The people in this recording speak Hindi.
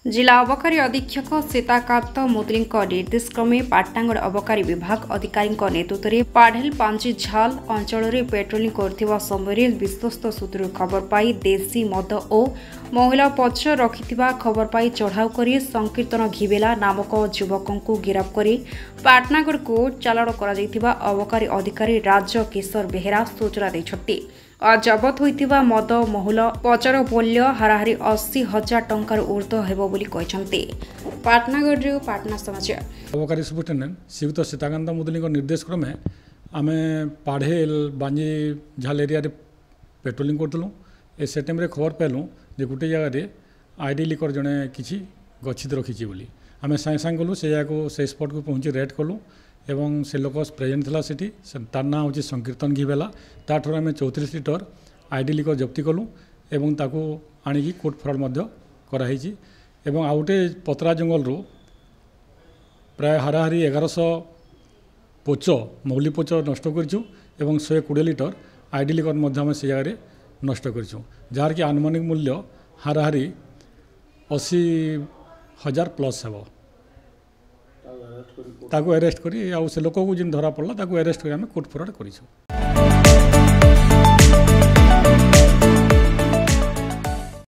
जिला अबकारी अधीक्षक सीताकांत मुदली निर्देश क्रमे पाटनागड़ अबकारी विभाग अधिकारी नेतृत्व में पाढेल पांची झाल अंचल पेट्रोलिंग करथिबा समय विश्वस्त सूत्र खबर पाई देशी मद और महिला पक्ष रखिथिबा खबर पाई चढ़ाऊ कर संकीर्तन घिबेला नामक युवक को गिरफ्त कर पाटनागड़ को चालाण कर अबकारी अधिकारी राज किशोर बेहेरा सूचना देछथि। जबत होइतिबा मद महुल पचर मूल्य हाराहारी 80,000 टंकार ऊर्ध्व हेबो बोली कहछन्ते। पाटनागढ़ पाटना समाचार अबकारी सुपरिटेडेंट श्रीयुत सीताकांत मुदली निर्देश क्रमे आम पाढेल बांजी झाल एरिया पेट्रोलिंग करूँ से टाइम खबर पाइलु जे गोटे जगह आईडी लिकर जड़े किसी गच्छित रखी बोली आम सागे सागे गलु से जगह से स्पॉट को पहुँची रेड कलु एवं से लोक प्रेजेंट था सेठी तार ना हूँ संकीर्तन घिबेला ताठू आम 34 लिटर आईडी लिकर जप्ति कलु एवं ताकू आणिकी कोर्ट फरवर्ड कराई एवं आउ गोटे पतरा जंगल प्राय हाराहारी 1100 पोच मौली पोच नष्ट करूँ 120 लिटर आईडी लिकर आम से जगह नष्ट करूँ जार कि आनुमानिक मूल्य हाराहारी 80,000 प्लस हे ताकू अरेस्ट करी से लोक को जिन धरा पड़ा ताकू अरेस्ट कर कोर्ट फरवर्ड कर।